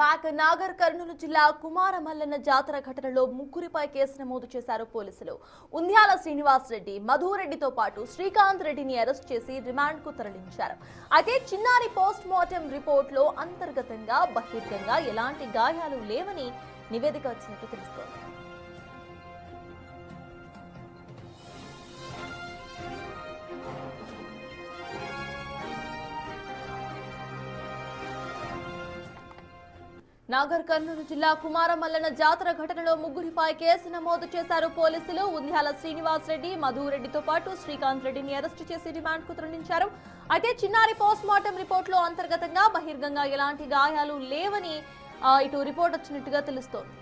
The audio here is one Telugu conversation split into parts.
బ్యాక్ నాగర్ కర్నూలు జిల్లా కుమారమల్లన్న జాతర ఘటనలో ముగ్గురిపై కేసు నమోదు చేశారు పోలీసులు. ఉంద్యాల శ్రీనివాస్ రెడ్డి, మధురెడ్డితో పాటు శ్రీకాంత్ రెడ్డిని అరెస్ట్ చేసి రిమాండ్ కు తరలించారు. అయితే చిన్నారి పోస్ట్ మార్టం రిపోర్ట్ లో అంతర్గతంగా బహిర్గంగా ఎలాంటి గాయాలు లేవని నివేదిక వచ్చినట్టు తెలుస్తోంది. నాగర్ కర్నూలు జిల్లా కుమారమల్లన్న జాతర ఘటనలో ముగ్గురిపై కేసు నమోదు చేశారు పోలీసులు. ఉంద్యాల శ్రీనివాస్ రెడ్డి, మధురెడ్డితో పాటు శ్రీకాంత్ రెడ్డిని అరెస్టు చేసి రిమాండ్ కు తరలించారు. అయితే చిన్నారి పోస్ట్ మార్టం రిపోర్ట్ లో అంతర్గతంగా బహిర్గంగా ఎలాంటి గాయాలు లేవని ఇటు రిపోర్ట్ వచ్చినట్టుగా తెలుస్తోంది.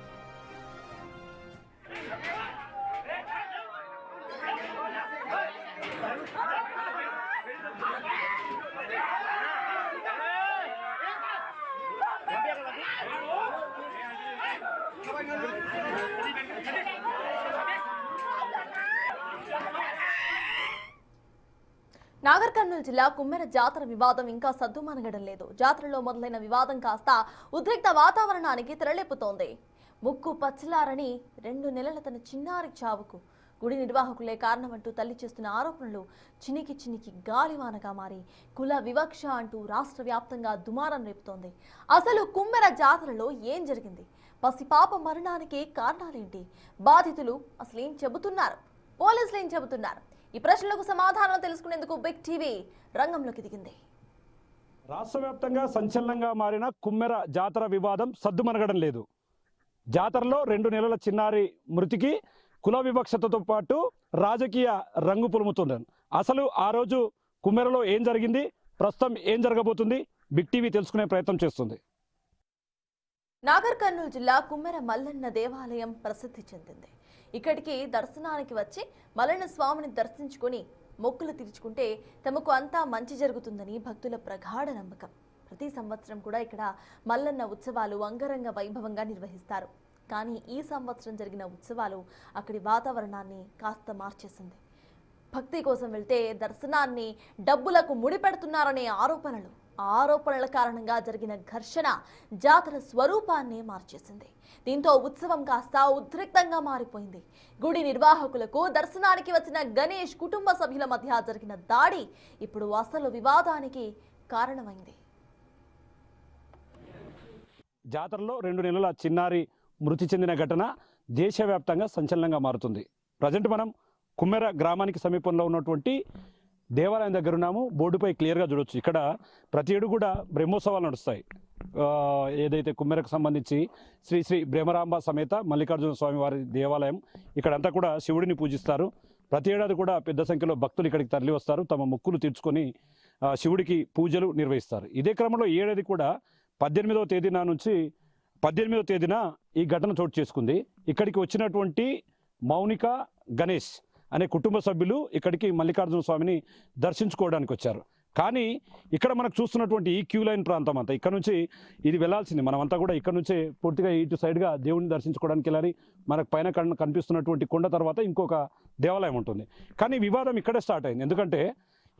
నాగర్ కర్నూలు జిల్లా కుమ్మెర జాతర వివాదం ఇంకా సద్దుమణగడం లేదు. జాతరలో మొదలైన వివాదం కాస్త ఉద్రిక్త వాతావరణానికి తెరలేపుతోంది. ముక్కు పచ్చలారని 2 నెలల తన చిన్నారి చావుకు గుడి నిర్వాహకులే కారణమంటూ తల్లి చేస్తున్న ఆరోపణలు చినికి చినికి గాలివానగా మారి కుల వివక్ష అంటూ రాష్ట్ర వ్యాప్తంగా దుమారం రేపుతోంది. అసలు కుమ్మెర జాతరలో ఏం జరిగింది? పసిపాప మరణానికి కారణాలేంటి? బాధితులు అసలు ఏం చెబుతున్నారు? పోలీసులు ఏం చెబుతున్నారు? ఈ ప్రశ్నలకు సమాధానం తెలుసుకునేందుకు బిగ్ టీవీ రంగంలోకి దిగింది. రాష్ట్ర వ్యాప్తంగా సంచలనంగా మారిన కుమ్మెర జాతర వివాదం సద్దుమణగడం లేదు. జాతరలో 2 నెలల చిన్నారి మృతికి కుల వివక్షతతో పాటు రాజకీయ రంగు పులుముతుంది. అసలు ఆ రోజు కుమ్మెరలో ఏం జరిగింది, ప్రస్తుతం ఏం జరగబోతుంది, బిగ్ టీవీ తెలుసుకునే ప్రయత్నం చేస్తుంది. నాగర్ కర్నూలు జిల్లా కుమ్మెర మల్లన్న దేవాలయం ప్రసిద్ధి చెందింది. ఇక్కడికి దర్శనానికి వచ్చి మల్లన్న స్వామిని దర్శించుకొని మొక్కులు తీర్చుకుంటే తమకు అంతా మంచి జరుగుతుందని భక్తుల ప్రగాఢ నమ్మకం. ప్రతి సంవత్సరం కూడా ఇక్కడ మల్లన్న ఉత్సవాలు అంగరంగ వైభవంగా నిర్వహిస్తారు. కానీ ఈ సంవత్సరం జరిగిన ఉత్సవాలు అక్కడి వాతావరణాన్ని కాస్త మార్చేసింది. భక్తి కోసం వెళ్తే దర్శనాన్ని డబ్బులకు ముడిపెడుతున్నారనే ఆరోపణల కారణంగా జరిగిన ఘర్షణ జాతర స్వరూపాన్ని మార్చేసింది. దీంతో ఉత్సవం కాస్త ఉద్రిక్తంగా మారిపోయింది. గుడి నిర్వాహకులకు దర్శనానికి వచ్చిన గణేష్ కుటుంబ సభ్యుల మధ్య జరిగిన దాడి ఇప్పుడు అసలు వివాదానికి కారణమైంది. జాతరలో 2 నెలల చిన్నారి మృతి చెందిన ఘటన దేశవ్యాప్తంగా సంచలనంగా మారుతుంది. ప్రజెంట్ మనం కుమ్మెర గ్రామానికి సమీపంలో ఉన్నటువంటి దేవాలయం దగ్గర ఉన్నాము. బోర్డుపై క్లియర్గా చూడొచ్చు. ఇక్కడ ప్రతి ఏడు కూడా బ్రహ్మోత్సవాలు నడుస్తాయి. ఏదైతే కుమ్మెరకు సంబంధించి శ్రీ శ్రీ బ్రహ్మరాంబ సమేత మల్లికార్జున స్వామి వారి దేవాలయం, ఇక్కడంతా కూడా శివుడిని పూజిస్తారు. ప్రతి ఏడాది కూడా పెద్ద సంఖ్యలో భక్తులు ఇక్కడికి తరలి వస్తారు. తమ మొక్కులు తీర్చుకొని శివుడికి పూజలు నిర్వహిస్తారు. ఇదే క్రమంలో ఈ ఏడాది కూడా 18వ తేదీన ఈ ఘటన చోటు చేసుకుంది. ఇక్కడికి వచ్చినటువంటి మౌనిక, గణేష్ అనే కుటుంబ సభ్యులు ఇక్కడికి మల్లికార్జున స్వామిని దర్శించుకోవడానికి వచ్చారు. కానీ ఇక్కడ మనకు చూస్తున్నటువంటి ఈ క్యూ లైన్ ప్రాంతం అంతా ఇక్కడ నుంచి ఇది వెళ్లాల్సింది. మనమంతా కూడా ఇక్కడ నుంచే పూర్తిగా ఇటు సైడ్గా దేవుడిని దర్శించుకోవడానికి వెళ్ళాలి. మనకు పైన కనిపిస్తున్నటువంటి కొండ తర్వాత ఇంకొక దేవాలయం ఉంటుంది. కానీ వివాదం ఇక్కడే స్టార్ట్ అయింది. ఎందుకంటే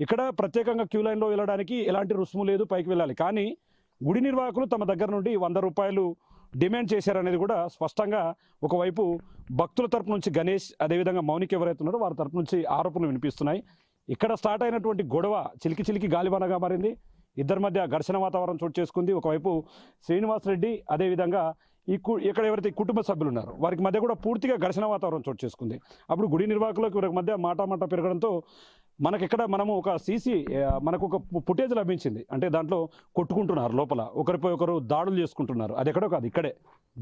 ఇక్కడ ప్రత్యేకంగా క్యూ లైన్లో వెళ్ళడానికి ఎలాంటి రుసుము లేదు, పైకి వెళ్ళాలి. కానీ గుడి నిర్వాహకులు తమ దగ్గర నుండి 100 రూపాయలు డిమాండ్ చేశారనేది కూడా స్పష్టంగా ఒకవైపు భక్తుల తరపు నుంచి గణేష్, అదేవిధంగా మౌనిక ఎవరైతే ఉన్నారో వారి తరపు నుంచి ఆరోపణలు వినిపిస్తున్నాయి. ఇక్కడ స్టార్ట్ అయినటువంటి గొడవ చిలికి గాలివానగా మారింది. ఇద్దరి మధ్య ఘర్షణ వాతావరణం చోటు చేసుకుంది. ఒకవైపు శ్రీనివాస్ రెడ్డి, అదేవిధంగా ఇక్కడ ఎవరైతే కుటుంబ సభ్యులు ఉన్నారో వారికి మధ్య కూడా పూర్తిగా ఘర్షణ వాతావరణం చోటు చేసుకుంది. అప్పుడు గుడి నిర్వాహకులకు వీరికి మధ్య మాట పెరగడంతో మనము ఒక మనకు ఒక ఫుటేజ్ లభించింది. అంటే దాంట్లో కొట్టుకుంటున్నారు, లోపల ఒకరిపై ఒకరు దాడులు చేసుకుంటున్నారు. అది ఎక్కడో కాదు, ఇక్కడే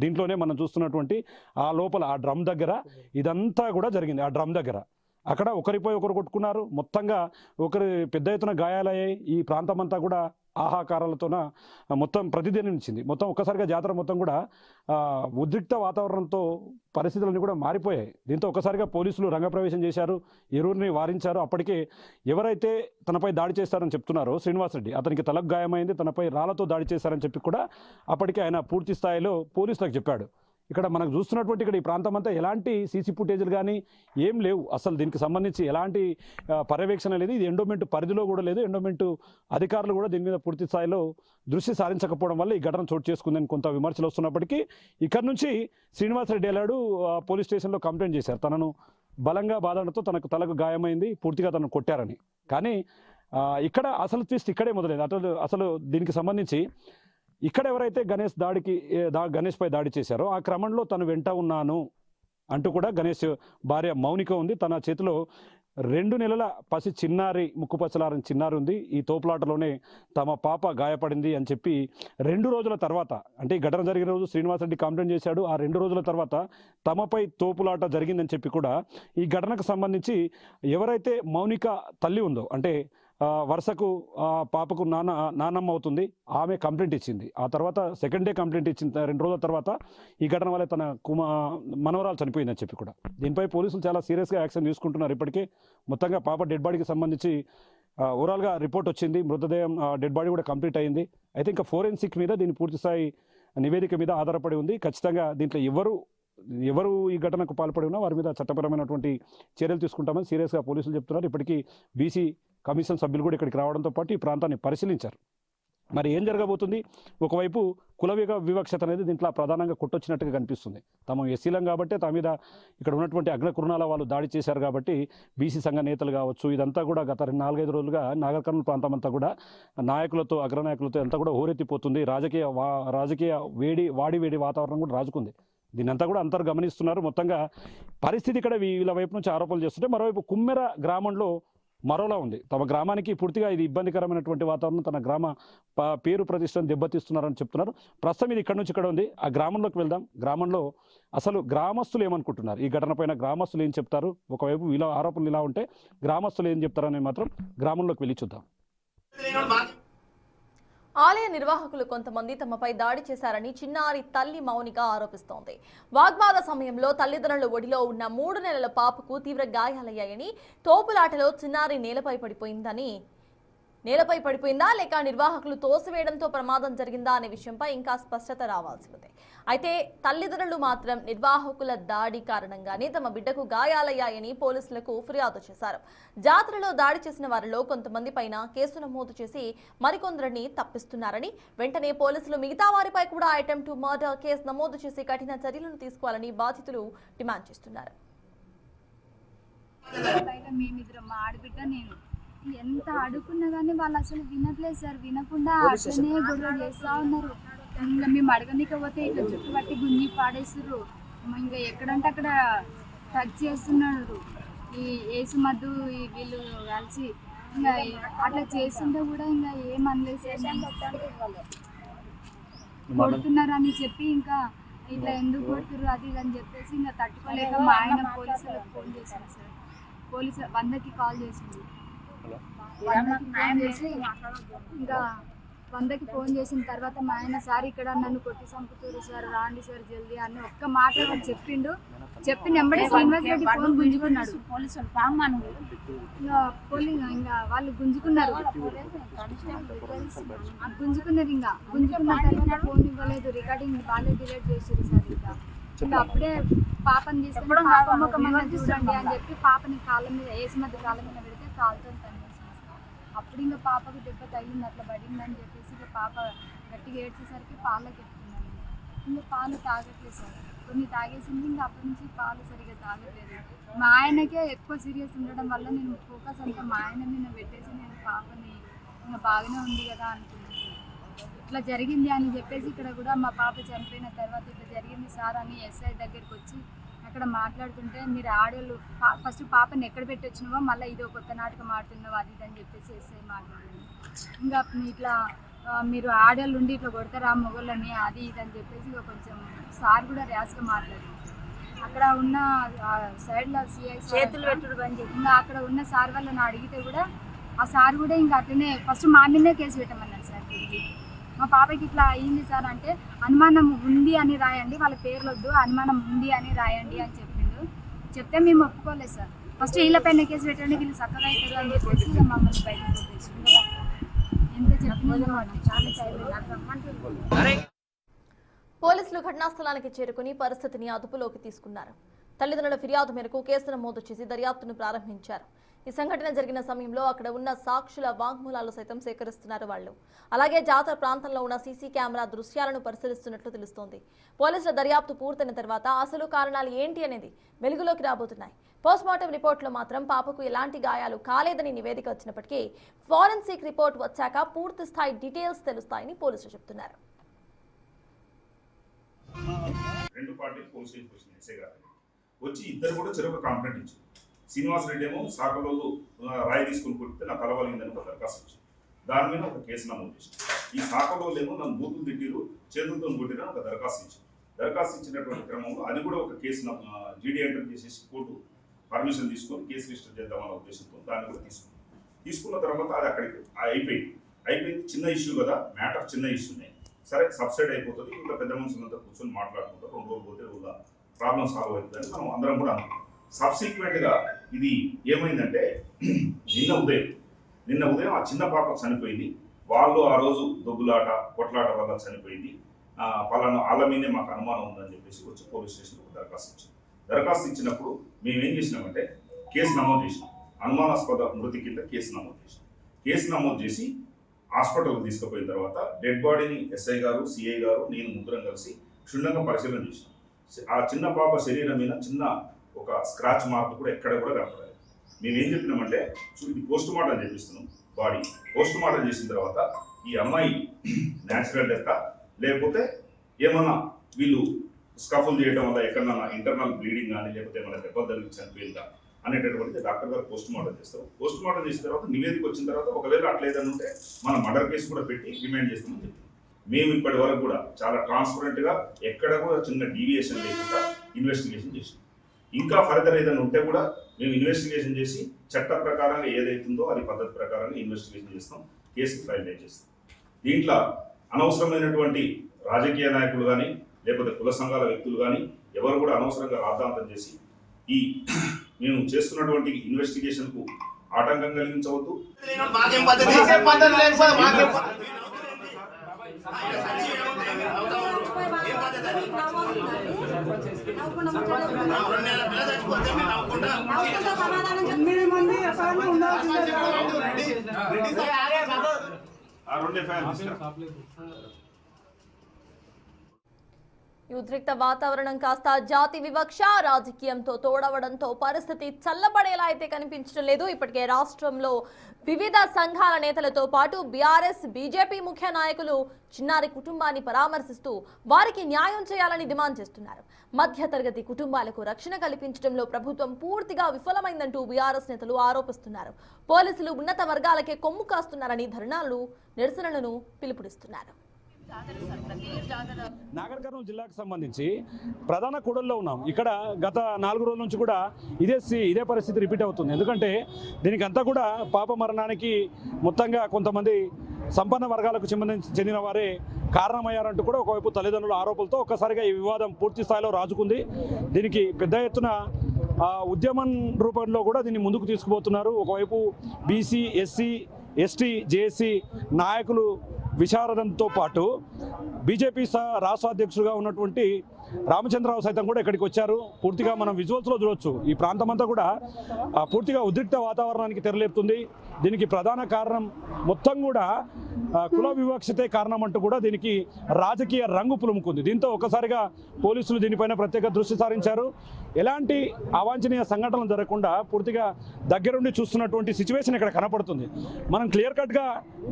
దీంట్లోనే మనం చూస్తున్నటువంటి ఆ లోపల ఆ డ్రమ్ దగ్గర ఇదంతా కూడా జరిగింది. ఆ డ్రమ్ దగ్గర అక్కడ ఒకరిపై ఒకరు కొట్టుకున్నారు. మొత్తంగా ఒకరి పెద్ద ఎత్తున గాయాలయ్యాయి. ఈ ప్రాంతం అంతా కూడా ఆహాకారాలతోన మొత్తం ప్రతిధ్వనించింది. మొత్తం ఒక్కసారిగా జాతర మొత్తం కూడా ఉద్రిక్త వాతావరణంతో పరిస్థితులన్నీ కూడా మారిపోయాయి. దీంతో ఒక్కసారిగా పోలీసులు రంగప్రవేశం చేశారు, ఇరువురిని వారించారు. అప్పటికే ఎవరైతే తనపై దాడి చేస్తారని చెప్తున్నారో శ్రీనివాస్ రెడ్డి, అతనికి తలకు గాయమైంది, తనపై రాళ్లతో దాడి చేశారని చెప్పి కూడా అప్పటికే ఆయన పూర్తి స్థాయిలో పోలీసులకు చెప్పాడు. ఇక్కడ మనకు చూస్తున్నటువంటి ఇక్కడ ఈ ప్రాంతం అంతా ఎలాంటి సీసీ ఫుటేజ్లు కానీ ఏం లేవు. అసలు దీనికి సంబంధించి ఎలాంటి పర్యవేక్షణ లేదు. ఇది ఎండోమెంట్ పరిధిలో కూడా లేదు. ఎండోమెంట్ అధికారులు కూడా దీని మీద పూర్తి స్థాయిలో దృష్టి సారించకపోవడం వల్ల ఈ ఘటన చోటు చేసుకుందని కొంత విమర్శలు వస్తున్నప్పటికీ ఇక్కడ నుంచి శ్రీనివాసరెడ్డి ఎలాడు పోలీస్ స్టేషన్లో కంప్లైంట్ చేశారు. తనను బలంగా బాధడంతో తనకు తలకు గాయమైంది, పూర్తిగా తనను కొట్టారని. కానీ ఇక్కడ అసలు ట్విస్ట్ ఇక్కడే మొదలైంది. అసలు దీనికి సంబంధించి ఇక్కడ ఎవరైతే గణేష్ పై దాడి చేశారో ఆ క్రమంలో తను వెంట ఉన్నాను అంటూ కూడా గణేష్ భార్య మౌనిక ఉంది. తన చేతిలో 2 నెలల పసి చిన్నారి, ముక్కుపచ్చలారని చిన్నారి ఉంది. ఈ తోపులాటలోనే తమ పాప గాయపడింది అని చెప్పి 2 రోజుల తర్వాత, అంటే ఈ ఘటన జరిగిన రోజు శ్రీనివాసరెడ్డి కంప్లైంట్ చేశాడు. ఆ 2 రోజుల తర్వాత తమపై తోపులాట జరిగిందని చెప్పి కూడా ఈ ఘటనకు సంబంధించి ఎవరైతే మౌనిక తల్లి ఉందో, అంటే వరుసకు పాపకు నాన్నమ్మ అవుతుంది, ఆమె కంప్లైంట్ ఇచ్చింది. ఆ తర్వాత సెకండ్ డే కంప్లైంట్ ఇచ్చిన 2 రోజుల తర్వాత ఈ ఘటన వల్ల తన మనవరాలు చనిపోయిందని చెప్పి కూడా దీనిపై పోలీసులు చాలా సీరియస్గా యాక్షన్ తీసుకుంటున్నారు. ఇప్పటికే మొత్తంగా పాప డెడ్ బాడీకి సంబంధించి ఓవరాల్గా రిపోర్ట్ వచ్చింది. మృతదేహం డెడ్ బాడీ కూడా కంప్లీట్ అయింది. అయితే ఇంకా ఫోరెన్సిక్ మీద దీని పూర్తిస్థాయి నివేదిక మీద ఆధారపడి ఉంది. ఖచ్చితంగా దీంట్లో ఎవరు ఈ ఘటనకు పాల్పడి ఉన్నా వారి మీద చట్టపరమైనటువంటి చర్యలు తీసుకుంటామని సీరియస్గా పోలీసులు చెప్తున్నారు. ఇప్పటికీ బీసీ కమిషన్ సభ్యులు కూడా ఇక్కడికి రావడంతో పాటు ఈ ప్రాంతాన్ని పరిశీలించారు. మరి ఏం జరగబోతుంది? ఒకవైపు కుల వివక్షత అనేది దీంట్లో ప్రధానంగా కొట్టొచ్చినట్టుగా కనిపిస్తుంది. తమ ఎస్సీలం కాబట్టి తమ మీద ఇక్కడ ఉన్నటువంటి అగ్రకురుణాల వాళ్ళు దాడి చేశారు కాబట్టి బీసీ సంఘ నేతలు కావచ్చు, ఇదంతా కూడా గత 4-5 రోజులుగా నాగర్ ప్రాంతం అంతా కూడా నాయకులతో, అగ్రనాయకులతో అంతా కూడా హోరెత్తిపోతుంది. రాజకీయ వేడి వాతావరణం కూడా రాజుకుంది. దీని అంతా కూడా అందరూ గమనిస్తున్నారు. మొత్తంగా పరిస్థితి ఇక్కడ వీళ్ళ వైపు నుంచి ఆరోపణలు చేస్తుంటే, మరోవైపు కుమ్మెర గ్రామంలో మరోలా ఉంది. తమ గ్రామానికి పూర్తిగా ఇది ఇబ్బందికరమైనటువంటి వాతావరణం, తన గ్రామ పేరు ప్రతిష్టను దెబ్బతీస్తున్నారని చెప్తున్నారు. ప్రస్తుతం ఇది ఇక్కడ నుంచి ఇక్కడ ఉంది. ఆ గ్రామంలోకి వెళ్దాం. గ్రామంలో అసలు గ్రామస్తులు ఏమనుకుంటున్నారు, ఈ ఘటన పైన గ్రామస్తులు ఏం చెప్తారు, ఒకవైపు వీళ్ళ ఆరోపణలు ఇలా ఉంటే గ్రామస్తులు ఏం చెప్తారని మాత్రం గ్రామంలోకి వెళ్ళి చూద్దాం. ఆలయ నిర్వాహకులు కొంతమంది తమపై దాడి చేశారని చిన్నారి తల్లి మౌనిక ఆరోపిస్తోంది. వాగ్వాద సమయంలో తల్లిదండ్రుల ఒడిలో ఉన్న 3 నెలల పాపకు తీవ్ర గాయాలయ్యాయని, తోపులాటలో చిన్నారి నేలపై పడిపోయిందా లేక నిర్వాహకులు తోసివేయడంతో ప్రమాదం జరిగిందా అనే విషయంపై ఇంకా స్పష్టత రావాల్సి ఉంది. అయితే తల్లిదండ్రులు మాత్రం నిర్వాహకుల దాడి కారణంగానే తమ బిడ్డకు గాయాలయ్యాయని పోలీసులకు ఫిర్యాదు చేశారు. జాతరలో దాడి చేసిన వారిలో కొంతమంది పైన కేసు నమోదు చేసి మరికొందరిని తప్పిస్తున్నారని, వెంటనే పోలీసులు మిగతా వారిపై కూడా అటెంప్ట్ టు మర్డర్ కేసు నమోదు చేసి కఠిన చర్యలను తీసుకోవాలని బాధితులు డిమాండ్ చేస్తున్నారు. ఎంత అడుగుకున్నా కానీ వాళ్ళు అసలు వినట్లేదు సార్. వినకుండా అట్లనే గొడవ చేస్తూ ఉన్నారు. ఇంకా మేము అడగనికపోతే ఇట్లా చుట్టుపట్టి గుంజి పాడేస్తున్నారు. ఇంకా ఎక్కడంటే అక్కడ టచ్ చేస్తున్నారు. ఈ ఏసు మద్దు వీళ్ళు కలిసి ఇంకా అట్లా చేస్తుంటే కూడా ఇంకా ఏమనలేదు సార్. కొడుతున్నారని చెప్పి ఇంకా ఇట్లా ఎందుకు కొడుతున్నారు అది ఇది అని చెప్పేసి ఇంకా తట్టుకోలేక మా ఆయన పోలీసులకు ఫోన్ చేశారు సార్. పోలీసు 100కి కాల్ చేసింది. 100కి ఫోన్ చేసి ఇంకా 100కి ఫోన్ చేసిన తర్వాత మా ఆయన సార్ ఇక్కడ నన్ను కొట్టి చంపుతారు సార్, రాండి సార్ జల్దీ అని ఒక్క మాట చెప్పిండు. చెప్పి నెంబడి శ్రీనివాస్ రెడ్డి ఫోన్ గుంజుకున్నాడు. ఇంకా వాళ్ళు గుంజుకున్నారు. ఇంకా గుంజుకున్న తర్వాత ఫోన్ ఇవ్వలేదు. రికార్డింగ్ వాళ్ళే డిలీట్ చేసారు సార్. ఇంకా అప్పుడే పాపని తీసుకుని పాప ఒక మంది చూడండి అని చెప్పి పాపని కాళ్ళ మీద ఏసి మధ్య కాళ్ళ మీద పెడితే కాలుతో తన్నేసాను సార్. అప్పుడు ఇంకా పాపకు దెబ్బ తగిలింది, అట్లా పడిందని చెప్పేసి ఇంకా పాప గట్టిగా ఏడ్చేసరికి పాలకి ఎత్తుకున్నాను. ఇంకా పాలు తాగట్లేదు సార్. కొన్ని తాగేసింది. ఇంకా అప్పటి నుంచి పాలు సరిగ్గా తాగట్లేదు. మా ఆయనకే ఎక్కువ సీరియస్ ఉండడం వల్ల నేను ఫోకస్ అంతా మా ఆయన మీద పెట్టేసి నేను పాపని ఇంకా బాగానే ఉంది కదా అనుకున్నాను. ఇట్లా జరిగింది అని చెప్పేసి ఇక్కడ కూడా మా పాప చనిపోయిన తర్వాత ఇట్లా జరిగింది సార్ అని ఎస్ఐ దగ్గరికి వచ్చి అక్కడ మాట్లాడుతుంటే, మీరు ఆడవాళ్ళు ఫస్ట్ పాపని ఎక్కడ పెట్టి వచ్చినావో మళ్ళీ ఇదో కొత్త నాటకం ఆడుతున్నావో అది ఇది అని చెప్పేసి ఎస్ఐ మాట్లాడింది. ఇంకా ఇట్లా మీరు ఆడవాళ్ళు ఉండి ఇట్లా కొడతారా మొగోళ్ళని అది ఇది అని చెప్పేసి ఇక కొంచెం సార్ కూడా ర్యాష్గా మాట్లాడింది. అక్కడ ఉన్న సైడ్లో సిఐ చేతులు పెట్టుడు అని చెప్పి ఇంకా అక్కడ ఉన్న సార్ వాళ్ళని అడిగితే కూడా ఆ సార్ కూడా ఇంకా అట్లనే ఫస్ట్ మా మీదనే కేసు పెట్టమన్నారు సార్. తిరిగి మా పాపకి ఇట్లా అయ్యింది సార్ అంటే అనుమానం ఉంది అని రాయండి, వాళ్ళ పేర్లు వద్దు, అనుమానం ఉంది అని రాయండి అని చెప్పిండు. చెప్తే మేము ఒప్పుకోలేదు సార్. ఫస్ట్ వీళ్ళ పైన కేసు పెట్టండి, వీళ్ళు చక్కగా అవుతారు అని చెప్పేసి మమ్మల్ని బయటకు పెట్టేసింది. ఎంత చెప్పినా చాలా పోలీసులు ఘటనా స్థలానికి చేరుకుని పరిస్థితిని అదుపులోకి తీసుకున్నారు. తల్లిదండ్రుల ఫిర్యాదు మేరకు కేసు నమోదు చేసి దర్యాప్తును ప్రారంభించారు. ఈ సంఘటన జరిగిన సమయంలో అక్కడ ఉన్న సాక్షుల వాంగ్మూలాలు సైతం సేకరిస్తున్నారు వాళ్ళు. అలాగే జాతర ప్రాంతంలో ఉన్న సీసీ కెమెరా దృశ్యాలను పరిశీలిస్తున్నట్లు తెలుస్తోంది. పోలీసుల దర్యాప్తు పూర్తయిన తర్వాత అసలు కారణాలు ఏంటి అనేది వెలుగులోకి రాబోతున్నాయి. పోస్ట్మార్టం రిపోర్టులో మాత్రం పాపకు ఎలాంటి గాయాలు కాలేదని నివేదిక వచ్చినప్పటికీ ఫోరెన్సిక్ రిపోర్ట్ వచ్చాక పూర్తి స్థాయి డీటెయిల్స్ తెలుస్తాయని పోలీసులు చెబుతున్నారు. రెండు పార్టీలు పోలీస్ స్టేషన్కి వచ్చినాయి. ఎస్ఐ గారు వచ్చి ఇద్దరు కూడా చెరొక కంప్లైంట్ ఇచ్చారు. శ్రీనివాస్ రెడ్డి ఏమో సాకలోళ్ళు రాయి తీసుకుని కొడితే నాకు కలవలిందని ఒక దరఖాస్తు ఇచ్చింది. దాని మీద ఒక కేసు నమోదు చేసింది. ఈ సాకలోళ్ళు ఏమో నన్ను బూతులు తిట్టిరు, చేతులతో కొట్టిన ఒక దరఖాస్తు ఇచ్చింది. దరఖాస్తు ఇచ్చినటువంటి క్రమంలో అది కూడా ఒక కేసు జీడీ ఎంటర్ చేసేసి కోర్టు పర్మిషన్ తీసుకొని కేసు రిజిస్టర్ చేద్దామన్న ఉద్దేశంతో దాన్ని కూడా తీసుకున్న తర్వాత అది అక్కడికి అయిపోయింది. చిన్న ఇష్యూ కదా, మ్యాటర్ చిన్న ఇష్యూనే, సరే సబ్సైడ్ అయిపోతుంది. ఇంకా పెద్ద మనుషులంతా కూర్చొని మాట్లాడుకుంటారు. 2 రోజులు పోతే ఊళ్ళో ప్రాబ్లం సాల్వ్ అవుతుందని మనం అందరం కూడా అనుకుంటాం. సబ్సిక్వెంట్గా ఇది ఏమైందంటే నిన్న ఉదయం ఆ చిన్న పాప చనిపోయింది. వాళ్ళు ఆ రోజు దొబ్బులాట కొట్లాట వల్ల చనిపోయింది, పలానా వాళ్ళ మీదే మాకు అనుమానం ఉందని చెప్పేసి వచ్చి పోలీస్ స్టేషన్కి దరఖాస్తు ఇచ్చాం. దరఖాస్తు ఇచ్చినప్పుడు మేము ఏం చేసినామంటే కేసు నమోదు చేసినాం. అనుమానాస్పద మృతి కింద కేసు నమోదు చేసినాం. కేసు నమోదు చేసి హాస్పిటల్కి తీసుకుపోయిన తర్వాత డెడ్ బాడీని ఎస్ఐ గారు, సిఐ గారు, నేను ముగ్గురం కలిసి క్షుణ్ణంగా పరిశీలన చేసినాం. ఆ చిన్న పాప శరీరం మీద చిన్న ఒక స్క్రాచ్ మార్క్ కూడా ఎక్కడ కూడా కనపడలేదు. మేము ఏం చెప్పినామంటే ఇది పోస్ట్ మార్టం చేపిస్తున్నాం. బాడీ పోస్ట్ మార్టం చేసిన తర్వాత ఈ అమ్మాయి న్యాచురల్ డెత్ లేకపోతే ఏమన్నా వీళ్ళు స్కఫుల్ చేయడం వల్ల ఎక్కడన్నా ఇంటర్నల్ బ్లీడింగ్ కానీ లేకపోతే ఏమైనా దెబ్బలు తగిలి చనిపోయిందా అనేటటువంటిది డాక్టర్ గారు పోస్ట్ మార్టం చేస్తారు. పోస్ట్ మార్టం చేసిన తర్వాత నివేదిక వచ్చిన తర్వాత ఒకవేళ అట్లేదని ఉంటే మనం మర్డర్ కేసు కూడా పెట్టి రిమైండ్ చేస్తామని చెప్పి మేము ఇప్పటి వరకు కూడా చాలా ట్రాన్స్పరెంట్గా ఎక్కడ కూడా చిన్న డీవియేషన్ లేకుండా ఇన్వెస్టిగేషన్ చేసాం. ఇంకా ఫర్దర్ ఏదైనా ఉంటే కూడా మేము ఇన్వెస్టిగేషన్ చేసి చట్ట ప్రకారంగా ఏదైతుందో అది పద్ధతి ప్రకారంగా ఇన్వెస్టిగేషన్ చేస్తాం, కేసు ఫైల్ చేస్తాం. దీంట్లో అనవసరమైనటువంటి రాజకీయ నాయకులు కానీ లేకపోతే కుల సంఘాల వ్యక్తులు కానీ ఎవరు కూడా అనవసరంగా రాద్ధాంతం చేసి ఈ మేము చేస్తున్నటువంటి ఇన్వెస్టిగేషన్కు ఆటంకం కలిగించవద్దు. ఈ ఉద్రిక్త వాతావరణం కాస్త జాతి వివక్ష రాజకీయంతో తోడవడంతో పరిస్థితి చల్లబడేలా అయితే కనిపించడం లేదు. ఇప్పటికే రాష్ట్రంలో వివిధ సంఘాల నేతలతో పాటు బీఆర్ఎస్, బీజేపీ ముఖ్య నాయకులు చిన్నారి కుటుంబాన్ని పరామర్శిస్తూ వారికి న్యాయం చేయాలని డిమాండ్ చేస్తున్నారు. మధ్యతరగతి కుటుంబాలకు రక్షణ కల్పించడంలో ప్రభుత్వం పూర్తిగా విఫలమైందంటూ బీఆర్ఎస్ నేతలు ఆరోపిస్తున్నారు. పోలీసులు ఉన్నత వర్గాలకే కొమ్ము కాస్తున్నారని ధర్నాలు, నిరసనలను పిలుపునిస్తున్నారు. నాగర్ కర్నూలు జిల్లాకు సంబంధించి ప్రధాన కూడల్లో ఉన్నాం. ఇక్కడ గత 4 రోజుల నుంచి కూడా ఇదే పరిస్థితి రిపీట్ అవుతుంది. ఎందుకంటే దీనికి అంతా కూడా పాప మరణానికి మొత్తంగా కొంతమంది సంపన్న వర్గాలకు చెందిన వారే కారణమయ్యారంటూ కూడా ఒకవైపు తల్లిదండ్రుల ఆరోపణలతో ఒక్కసారిగా ఈ వివాదం పూర్తి స్థాయిలో రాజుకుంది. దీనికి పెద్ద ఎత్తున ఉద్యమం రూపంలో కూడా దీన్ని ముందుకు తీసుకుపోతున్నారు. ఒకవైపు బీసీ, ఎస్సీ, ఎస్టీ, జేఏసీ నాయకులు విశారదంతో పాటు బీజేపీ రాష్ట్ర అధ్యక్షుడిగా ఉన్నటువంటి రామచంద్రరావు సైతం కూడా ఇక్కడికి వచ్చారు. పూర్తిగా మనం విజువల్స్లో చూడవచ్చు ఈ ప్రాంతం అంతా కూడా పూర్తిగా ఉద్రిక్త వాతావరణానికి తెరలేపుతుంది. దీనికి ప్రధాన కారణం మొత్తం కూడా కుల వివక్షతే కారణం అంటూ కూడా దీనికి రాజకీయ రంగు పులుముకుంది. దీంతో ఒక్కసారిగా పోలీసులు దీనిపైన ప్రత్యేక దృష్టి సారించారు. ఎలాంటి అవాంఛనీయ సంఘటనలు జరగకుండా పూర్తిగా దగ్గరుండి చూస్తున్నటువంటి సిచ్యువేషన్ ఇక్కడ కనపడుతుంది. మనం క్లియర్ కట్గా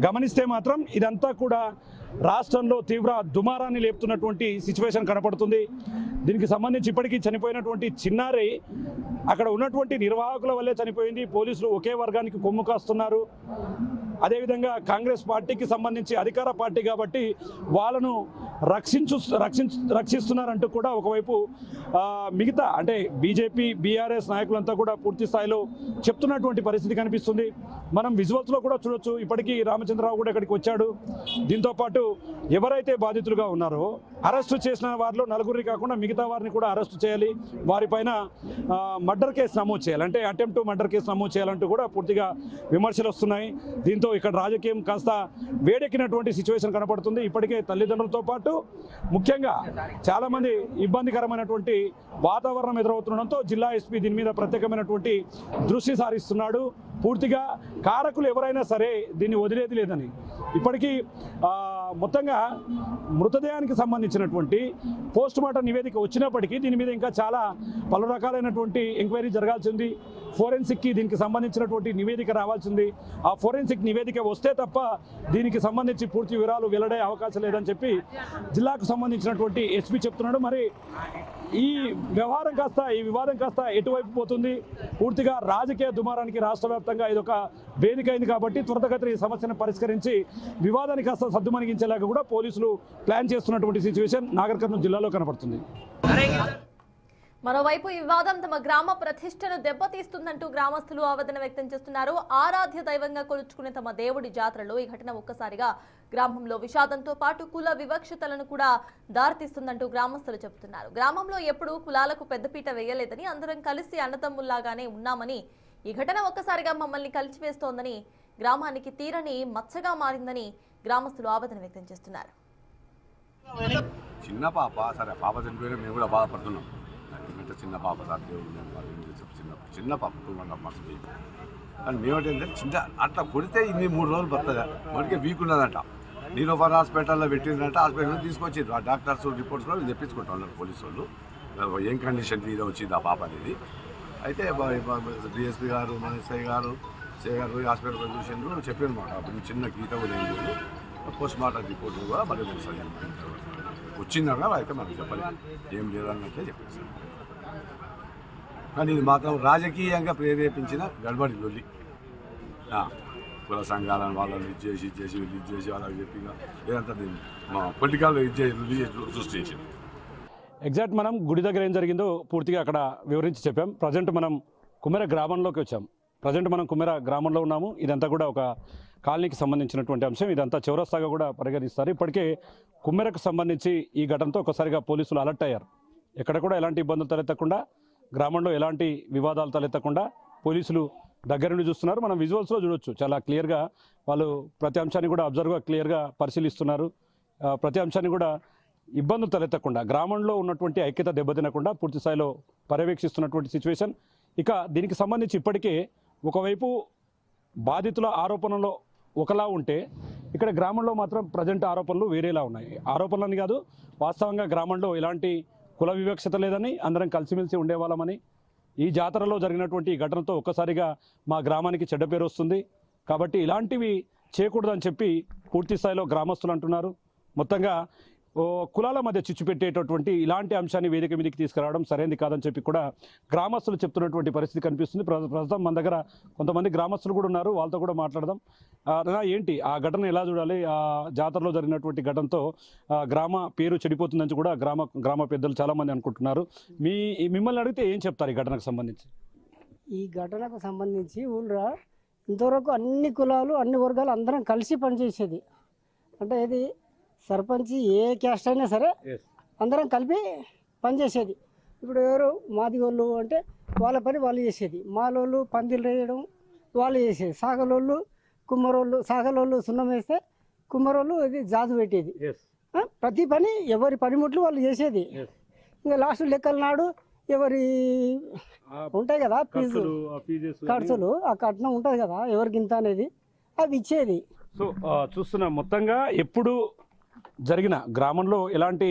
గమనిస్తే మాత్రం ఇదంతా కూడా రాష్ట్రంలో తీవ్ర దుమారాన్ని లేపుతున్నటువంటి సిచ్యువేషన్ కనపడుతుంది. దీనికి సంబంధించి ఇప్పటికీ చనిపోయినటువంటి చిన్నారి అక్కడ ఉన్నటువంటి నిర్వాహకుల వల్లే చనిపోయింది. పోలీసులు ఒకే వర్గానికి కొమ్ము కాస్తున్నారు. అదేవిధంగా కాంగ్రెస్ పార్టీకి సంబంధించి అధికార పార్టీ కాబట్టి వాళ్ళను రక్షిస్తున్నారంటూ కూడా ఒకవైపు మిగతా అంటే బీజేపీ, బీఆర్ఎస్ నాయకులంతా కూడా పూర్తి స్థాయిలో చెప్తున్నటువంటి పరిస్థితి కనిపిస్తుంది. మనం విజువల్స్లో కూడా చూడొచ్చు. ఇప్పటికీ రామచంద్రరావు కూడా ఇక్కడికి వచ్చాడు. దీంతోపాటు ఎవరైతే బాధితులుగా ఉన్నారో అరెస్టు చేసిన వారిలో నలుగురిని కాకుండా మిగతా వారిని కూడా అరెస్టు చేయాలి, వారిపైన మర్డర్ కేసు నమోదు చేయాలి, అంటే అటెంప్ట్ మర్డర్ కేసు నమోదు చేయాలంటూ కూడా పూర్తిగా విమర్శలు వస్తున్నాయి. దీంతో ఇక్కడ రాజకీయం కాస్త వేడెక్కినటువంటి సిచ్యువేషన్ కనపడుతుంది. ఇప్పటికే తల్లిదండ్రులతో పాటు ముఖ్యంగా చాలామంది ఇబ్బందికరమైనటువంటి వాతావరణం ఎదురవుతుండడంతో జిల్లా ఎస్పీ దీని మీద ప్రత్యేకమైనటువంటి దృష్టి సారిస్తున్నాడు. పూర్తిగా కారకులు ఎవరైనా సరే దీన్ని వదిలేది లేదని, ఇప్పటికీ మొత్తంగా మృతదేహానికి సంబంధించినటువంటి పోస్ట్ మార్టం నివేదిక వచ్చినప్పటికీ దీని మీద ఇంకా చాలా పలు రకాలైనటువంటి ఎంక్వైరీ జరగాల్సింది. ఫోరెన్సిక్కి దీనికి సంబంధించినటువంటి నివేదిక రావాల్సింది. ఆ ఫోరెన్సిక్ నివేదిక వస్తే తప్ప దీనికి సంబంధించి పూర్తి వివరాలు వెల్లడే అవకాశం లేదని చెప్పి జిల్లాకు సంబంధించినటువంటి ఎస్పీ చెప్తున్నాడు. మరి ఈ వివాదం కాస్త ఎటువైపు పోతుంది? పూర్తిగా రాజకీయ దుమారానికి రాష్ట్ర వ్యాప్తంగా ఇదొక వేదిక అయింది కాబట్టి త్వరితగతిన ఈ సమస్యను పరిష్కరించి వివాదాన్ని కాస్త సద్దుమణిగించేలాగా కూడా పోలీసులు ప్లాన్ చేస్తున్నటువంటి సిచ్యువేషన్ నాగర్ కర్నూలు జిల్లాలో కనపడుతుంది. మరోవైపు ఈ వివాదం తమ గ్రామ ప్రతిష్టను దెబ్బతీస్తుందంటూ గ్రామస్తులు ఆవేదన వ్యక్తం చేస్తున్నారు. ఆరాధ్య దైవంగా కొలుచుకునే తమ దేవుడి జాతరలో ఈ ఘటన ఒక్కసారిగా గ్రామంలో విషాదంతో పాటు కుల వివక్షతలను కూడా దారితీస్తుందంటూ గ్రామస్తులు చెబుతున్నారు. గ్రామంలో ఎప్పుడూ కులాలకు పెద్దపీట వేయలేదని, అందరం కలిసి అన్నదమ్ముల్లాగానే ఉన్నామని, ఈ ఘటన ఒక్కసారిగా మమ్మల్ని కలిచివేస్తోందని, గ్రామానికి తీరని మచ్చగా మారిందని గ్రామస్తులు ఆవేదన వ్యక్తం చేస్తున్నారు. చిన్న పాప సరే, పాప చనిపోయినా మేము కూడా బాధపడుతున్నాం. చిన్న పాప చిన్న పాప 2.5 months బేబీ. కానీ మేమేంటంటే చిన్న అట్లా కొడితే ఇన్ని 3 రోజులు పడుతుందా, మనకే వీక్ ఉన్నదంట. నీలోఫర్ హాస్పిటల్లో పెట్టిందంట, హాస్పిటల్లో తీసుకొచ్చిండ్రు. ఆ డాక్టర్స్ రిపోర్ట్స్ కూడా తెప్పించుకుంటా ఉన్నారు పోలీసు వాళ్ళు, ఏం కండిషన్ మీద వచ్చింది ఆ పాప అనేది. అయితే డిఎస్పీ గారు, మన ఎస్ఐ గారు, సిఐ గారు హాస్పిటల్లో చూసిండ్రు, చెప్పారు మాట అప్పుడు చిన్న గీత కూడా ఏం లేదు. పోస్ట్ మార్టం రిపోర్ట్ కూడా మరి వచ్చిందన్న అయితే మనకు చెప్పలేదు, ఏం లేదన్నట్లే చెప్పేసి. కానీ ఇది మాత్రం రాజకీయంగా ప్రేరేపించిన గడబడి లొల్లి. కుల సంఘాలను వాళ్ళని ఇది చేసి వాళ్ళకి చెప్పి లేదంతా మా పొలిటికల్ సృష్టించింది. ఎగ్జాక్ట్ మనం గుడి దగ్గర ఏం జరిగిందో పూర్తిగా అక్కడ వివరించి చెప్పాం. ప్రజెంట్ మనం కుమ్మెర గ్రామంలోకి వచ్చాం. ప్రజెంట్ మనం కుమ్మెర గ్రామంలో ఉన్నాము. ఇదంతా కూడా ఒక కాలనీకి సంబంధించినటువంటి అంశం. ఇదంతా చౌరస్తాగా కూడా పరిగణిస్తారు. ఇప్పటికే కుమ్మెరకు సంబంధించి ఈ ఘటనతో ఒకసారిగా పోలీసులు అలర్ట్ అయ్యారు. ఎక్కడ కూడా ఎలాంటి ఇబ్బందులు తలెత్తకుండా, గ్రామంలో ఎలాంటి వివాదాలు తలెత్తకుండా పోలీసులు దగ్గర నుండి చూస్తున్నారు. మనం విజువల్స్లో చూడొచ్చు, చాలా క్లియర్గా వాళ్ళు ప్రతి అంశాన్ని కూడా అబ్జర్వ్గా క్లియర్గా పరిశీలిస్తున్నారు. ప్రతి అంశాన్ని కూడా ఇబ్బందులు తలెత్తకుండా, గ్రామంలో ఉన్నటువంటి ఐక్యత దెబ్బతినకుండా పూర్తి స్థాయిలో పర్యవేక్షిస్తున్నటువంటి సిచ్యువేషన్. ఇక దీనికి సంబంధించి ఇప్పటికే ఒకవైపు బాధితుల ఆరోపణలో ఒకలా ఉంటే, ఇక్కడ గ్రామంలో మాత్రం ప్రజెంట్ ఆరోపణలు వేరేలా ఉన్నాయి. ఆరోపణలని కాదు, వాస్తవంగా గ్రామంలో ఎలాంటి కుల వివక్షత లేదని, అందరం కలిసిమెలిసి ఉండేవాళ్ళమని, ఈ జాతరలో జరిగినటువంటి ఈ ఘటనతో ఒక్కసారిగా మా గ్రామానికి చెడ్డ పేరు వస్తుంది కాబట్టి ఇలాంటివి చేయకూడదని చెప్పి పూర్తి స్థాయిలో గ్రామస్తులు అంటున్నారు. మొత్తంగా కులాల మధ్య చిచ్చు పెట్టేటటువంటి ఇలాంటి అంశాన్ని వేదిక మీదకి తీసుకురావడం సరైనది కాదని చెప్పి కూడా గ్రామస్తులు చెప్తున్నటువంటి పరిస్థితి కనిపిస్తుంది. ప్రస్తుతం మన దగ్గర కొంతమంది గ్రామస్తులు కూడా ఉన్నారు, వాళ్ళతో కూడా మాట్లాడదాం. ఏంటి ఆ ఘటన ఎలా చూడాలి? ఆ జాతరలో జరిగినటువంటి ఘటనతో గ్రామ పేరు చెడిపోతుందని కూడా గ్రామ పెద్దలు చాలామంది అనుకుంటున్నారు. మిమ్మల్ని అడిగితే ఏం చెప్తారు ఈ ఘటనకు సంబంధించి? ఈ ఘటనకు సంబంధించి ఊళ్ళో ఇంతవరకు అన్ని కులాలు, అన్ని వర్గాలు అందరం కలిసి పనిచేసేది. అంటే ఇది సర్పంచ్ ఏ క్యాస్ట్ అయినా సరే అందరం కలిపి పనిచేసేది. ఇప్పుడు ఎవరు మాదిగోళ్ళు అంటే వాళ్ళ పని వాళ్ళు చేసేది, మాలోళ్ళు పందిలు వేయడం వాళ్ళు చేసేది, సాగలోళ్ళు కుమ్మరోళ్ళు, సాగలోళ్ళు సున్నం వేస్తే కుమ్మరోళ్ళు ఇది జాజు పెట్టేది. ప్రతి పని ఎవరి పనిముట్లు వాళ్ళు చేసేది. ఇంకా లాస్ట్ లెక్కల నాడు ఎవరి ఉంటాయి కదా ఫీజు ఖర్చులు, ఆ కట్నం ఉంటుంది కదా ఎవరికి ఇంత అనేది, అవి ఇచ్చేది. సో చూస్తున్నా మొత్తంగా ఎప్పుడు జరిగిన గ్రామంలో ఎలాంటి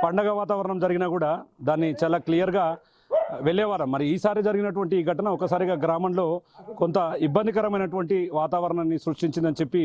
పండగ వాతావరణం జరిగినా కూడా దాన్ని చాలా క్లియర్గా వెళ్ళేవారం. మరి ఈసారి జరిగినటువంటి ఈ ఘటన ఒకసారిగా గ్రామంలో కొంత ఇబ్బందికరమైనటువంటి వాతావరణాన్ని సృష్టించిందని చెప్పి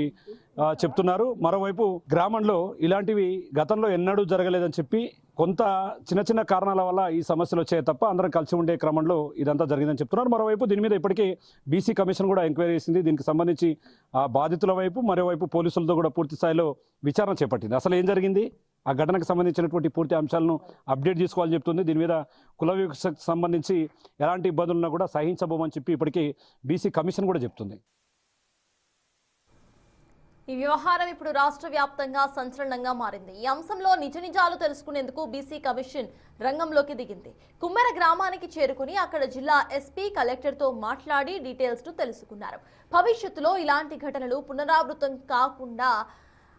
చెప్తున్నారు. మరోవైపు గ్రామంలో ఇలాంటివి గతంలో ఎన్నడూ జరగలేదని చెప్పి కొంత చిన్న చిన్న కారణాల వల్ల ఈ సమస్యలు వచ్చాయి తప్ప అందరం కలిసి ఉండే క్రమంలో ఇదంతా జరిగిందని చెప్తున్నారు. మరోవైపు దీని మీద ఇప్పటికే బీసీ కమిషన్ కూడా ఎంక్వైరీ చేసింది. దీనికి సంబంధించి ఆ బాధితుల వైపు మరోవైపు పోలీసులతో కూడా పూర్తి స్థాయిలో విచారణ చేపట్టింది. అసలు ఏం జరిగింది, ఆ ఘటనకు సంబంధించినటువంటి పూర్తి అంశాలను అప్డేట్ చేసుకోవాలని చెప్తుంది. దీని మీద కుల వివక్షకు సంబంధించి ఎలాంటి ఇబ్బందులున్నా కూడా సహించబోమని చెప్పి ఇప్పటికీ బీసీ కమిషన్ కూడా చెప్తుంది. ఈ వ్యవహారం ఇప్పుడు రాష్ట్ర వ్యాప్తంగా సంచలనంగా మారింది. ఈ అంశంలో నిజ నిజాలు తెలుసుకునేందుకు బీసీ కమిషన్ రంగంలోకి దిగింది. కుమ్మెర గ్రామానికి చేరుకుని అక్కడ జిల్లా ఎస్పీ కలెక్టర్తో మాట్లాడి డీటెయిల్స్ తెలుసుకున్నారు. భవిష్యత్తులో ఇలాంటి ఘటనలు పునరావృతం కాకుండా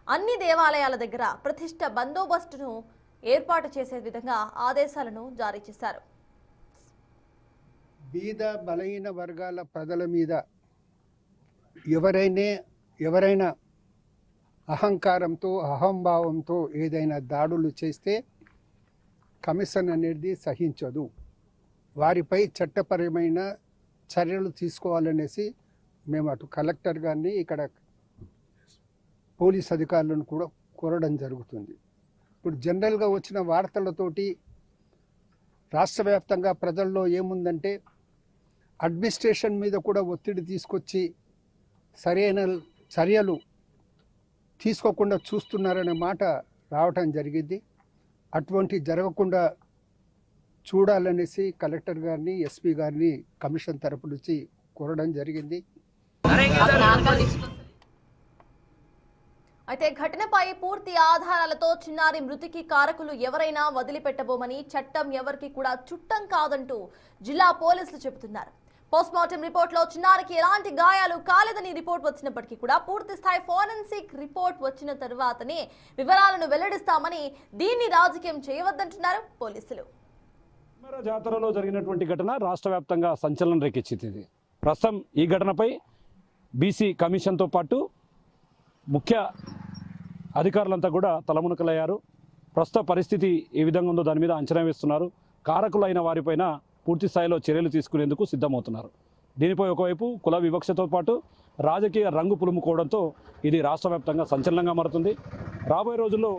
అన్ని దేవాలయాల దగ్గర ప్రతిష్ట బందోబస్తును ఏర్పాటు చేసే విధంగా ఆదేశాలను జారీ చేశారు. బీద బలహీన వర్గాల ప్రజల మీద ఎవరైనా అహంకారంతో అహంభావంతో ఏదైనా దాడులు చేస్తే కమిషన్ అనేది సహించదు. వారిపై చట్టపరమైన చర్యలు తీసుకోవాలనేసి మేము అటు కలెక్టర్ గారిని ఇక్కడ పోలీస్ అధికారులను కూడా కోరడం జరుగుతుంది. ఇప్పుడు జనరల్గా వచ్చిన వార్తలతోటి రాష్ట్ర వ్యాప్తంగా ప్రజల్లో ఏముందంటే అడ్మినిస్ట్రేషన్ మీద కూడా ఒత్తిడి తీసుకొచ్చి సరైన చర్యలు తీసుకోకుండా చూస్తున్నారనే మాట రావటం జరిగింది. అటువంటి జరగకుండా చూడాలనేసి కలెక్టర్ గారిని ఎస్పీ గారిని కమిషన్ తరపు నుంచి కోరడం జరిగింది. అయితే ఘటనపై పూర్తి ఆధారాలతో చిన్నారి మృతికి కారకులు ఎవరైనా వదిలిపెట్టబోమని, చట్టం ఎవరికి కూడా చుట్టం కాదంటూ జిల్లా పోలీసులు చెబుతున్నారు. పోస్ట్మార్టం రిపోర్ట్లో చిన్నారికి ఎలాంటి గాయాలు కాలేదని రిపోర్ట్ వచ్చినప్పటికీ కూడా పూర్తి స్థాయి ఫోరెన్సిక్ రిపోర్ట్ వచ్చిన తర్వాతనే వివరాలను వెల్లడిస్తామని, దీన్ని రాజకీయం చేయవద్దంటున్నారు పోలీసులు. కుమ్మెర జాతరలో జరిగినటువంటి ఘటన రాష్ట్ర వ్యాప్తంగా సంచలనం రేకెత్తింది. ప్రస్తుతం ఈ ఘటనపై బీసీ కమిషన్తో పాటు ముఖ్య అధికారులంతా కూడా తలమునకలయ్యారు. ప్రస్తుత పరిస్థితి ఏ విధంగా ఉందో దాని మీద అంచనా వేస్తున్నారు. కారకులైన వారిపైన పూర్తి స్థాయిలో చర్యలు తీసుకునేందుకు సిద్ధమవుతున్నారు. దీనిపై ఒకవైపు కుల వివక్షతో పాటు రాజకీయ రంగు పులుముకోవడంతో ఇది రాష్ట్ర వ్యాప్తంగా సంచలనంగా మారుతుంది. రాబోయే రోజుల్లో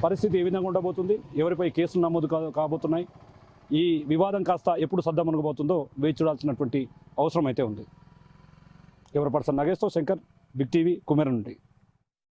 పరిస్థితి ఏ విధంగా ఉండబోతుంది, ఎవరిపై కేసులు నమోదు కాబోతున్నాయి, ఈ వివాదం కాస్త ఎప్పుడు సద్దమనగబోతుందో వేచి చూడాల్సినటువంటి అవసరం అయితే ఉంది. ఎవరి person నగేష్తో Shankar, big TV, Kummera నుండి.